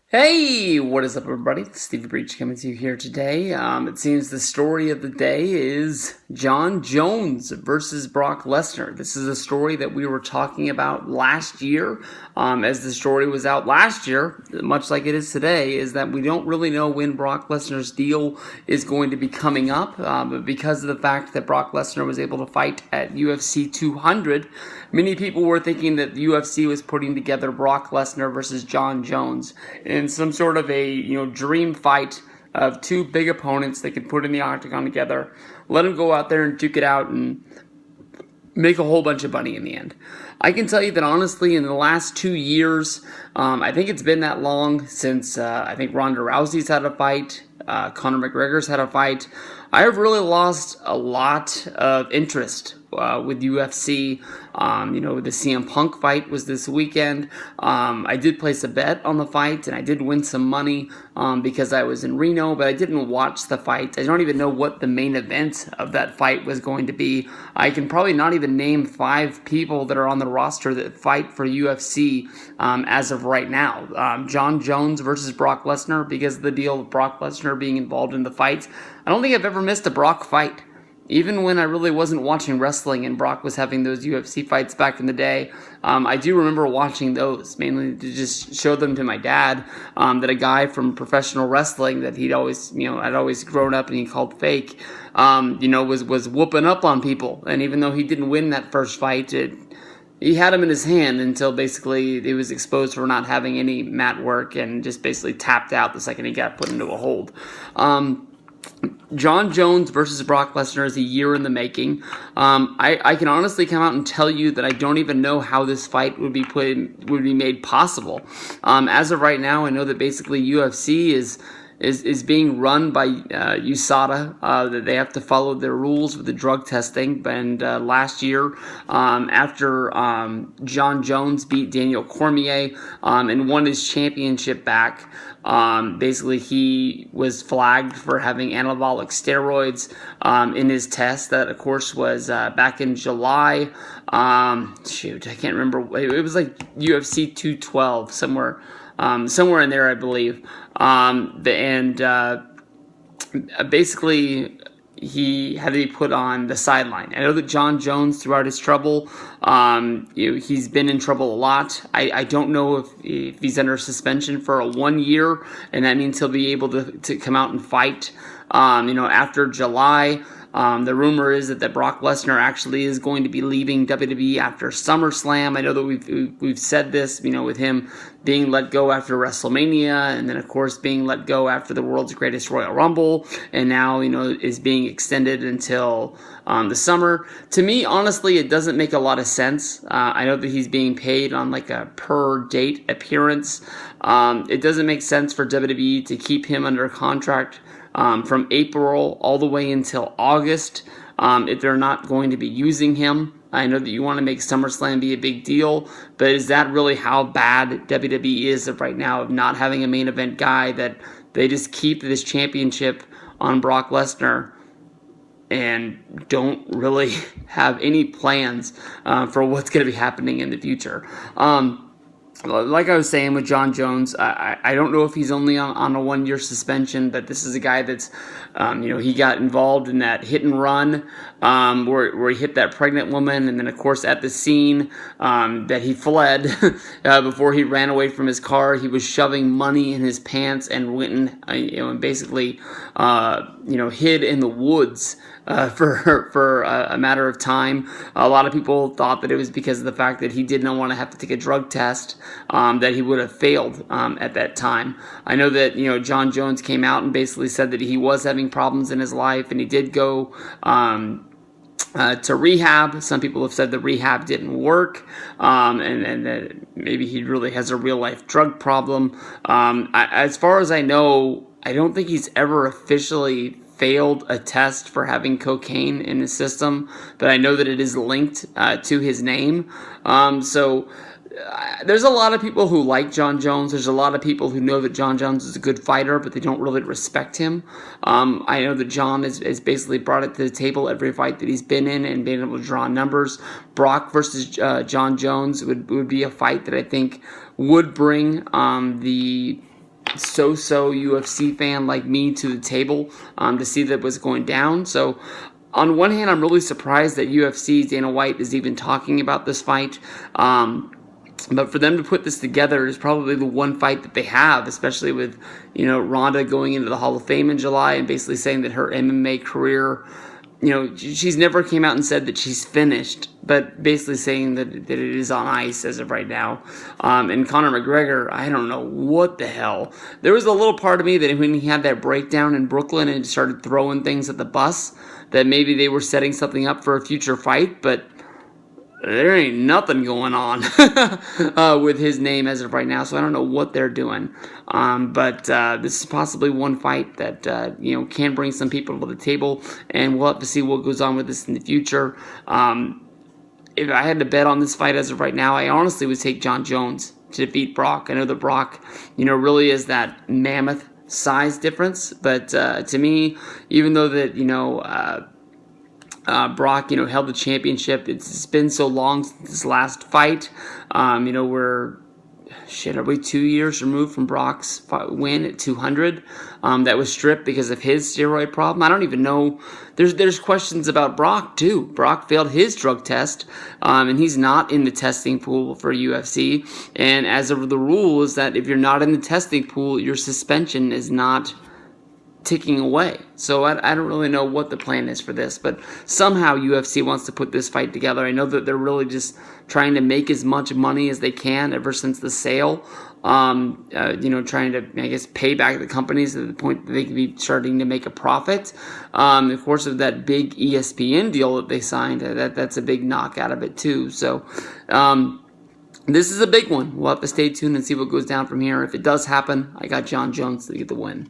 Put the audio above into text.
Hey, what is up, everybody? It's Stevie Breach coming to you here today. It seems the story of the day is Jon Jones versus Brock Lesnar. This is a story that we were talking about last year. As the story was out last year, much like it is today, is that we don't really know when Brock Lesnar's deal is going to be coming up. But because of the fact that Brock Lesnar was able to fight at UFC 200, many people were thinking that the UFC was putting together Brock Lesnar versus Jon Jones in some sort of a dream fight of two big opponents they could put in the octagon together, let them go out there and duke it out and make a whole bunch of money in the end. I can tell you that honestly, in the last 2 years, I think it's been that long since I think Ronda Rousey's had a fight, Conor McGregor's had a fight. I have really lost a lot of interest with UFC. The CM Punk fight was this weekend. I did place a bet on the fight, and I did win some money because I was in Reno, but I didn't watch the fight. I don't even know what the main event of that fight was going to be. I can probably not even name 5 people that are on the roster that fight for UFC as of right now. Jon Jones versus Brock Lesnar, because of the deal of Brock Lesnar being involved in the fight. I don't think I've ever missed a Brock fight. Even when I really wasn't watching wrestling and Brock was having those UFC fights back in the day, I do remember watching those, mainly to just show them to my dad, that a guy from professional wrestling that I'd always grown up and he called fake, was whooping up on people. And even though he didn't win that first fight, he had him in his hand until basically he was exposed for not having any mat work and just basically tapped out the second he got put into a hold. Jon Jones versus Brock Lesnar is a year in the making. I can honestly come out and tell you that I don't even know how this fight would be made possible. As of right now, I know that basically UFC is being run by USADA, that they have to follow their rules with the drug testing. And last year, after Jon Jones beat Daniel Cormier and won his championship back, basically he was flagged for having anabolic steroids in his test. That, of course, was back in July. I can't remember. It was like UFC 212, somewhere in there, I believe. Basically, he had to be put on the sideline. I know that Jon Jones, throughout his trouble, he's been in trouble a lot. I don't know if he's under suspension for a 1 year, and that means he'll be able to come out and fight, after July. The rumor is that Brock Lesnar actually is going to be leaving WWE after SummerSlam. I know that we've said this, with him being let go after WrestleMania, and then of course being let go after the World's Greatest Royal Rumble, and now is being extended until the summer. To me, honestly, it doesn't make a lot of sense. I know that he's being paid on like a per date appearance. It doesn't make sense for WWE to keep him under contract from April all the way until August, if they're not going to be using him. I know that you want to make SummerSlam be a big deal, but is that really how bad WWE is right now, of not having a main event guy, that they just keep this championship on Brock Lesnar and don't really have any plans for what's going to be happening in the future? Like I was saying with Jon Jones, I don't know if he's only on a 1 year suspension, but this is a guy that's, he got involved in that hit and run where he hit that pregnant woman, and then of course at the scene that he fled before he ran away from his car, he was shoving money in his pants and went and basically hid in the woods for a matter of time. A lot of people thought that it was because of the fact that he did not want to have to take a drug test, that he would have failed at that time. I know that Jon Jones came out and basically said that he was having problems in his life, and he did go to rehab. Some people have said the rehab didn't work, and that maybe he really has a real life drug problem. As far as I know, I don't think he's ever officially failed a test for having cocaine in his system, but I know that it is linked to his name. There's a lot of people who like Jon Jones. There's a lot of people who know that Jon Jones is a good fighter, but they don't really respect him. I know that Jon has basically brought it to the table every fight that he's been in and been able to draw numbers. Brock versus Jon Jones would be a fight that I think would bring the so-so UFC fan like me to the table to see that was going down. So on one hand, I'm really surprised that UFC's Dana White is even talking about this fight. But for them to put this together is probably the one fight that they have, especially with, Ronda going into the Hall of Fame in July and basically saying that her MMA career, she's never came out and said that she's finished, but basically saying that it is on ice as of right now. And Conor McGregor, I don't know what the hell. There was a little part of me that when he had that breakdown in Brooklyn and started throwing things at the bus, that maybe they were setting something up for a future fight, but there ain't nothing going on with his name as of right now, so I don't know what they're doing. But this is possibly one fight that can bring some people to the table, and we'll have to see what goes on with this in the future. If I had to bet on this fight as of right now, I honestly would take Jon Jones to defeat Brock. I know that Brock, really is that mammoth size difference, but to me, even though that Brock, held the championship. It's been so long since this last fight. We're, are we 2 years removed from Brock's win at 200? That was stripped because of his steroid problem. I don't even know. There's questions about Brock, too. Brock failed his drug test, and he's not in the testing pool for UFC. And as of the rule is that if you're not in the testing pool, your suspension is not ticking away. So I don't really know what the plan is for this, but somehow UFC wants to put this fight together. I know that they're really just trying to make as much money as they can ever since the sale. Trying to, I guess, pay back the companies to the point that they can be starting to make a profit. Of course, of that big ESPN deal that they signed, that's a big knock out of it too. So this is a big one. We'll have to stay tuned and see what goes down from here. If it does happen, I got Jon Jones to get the win.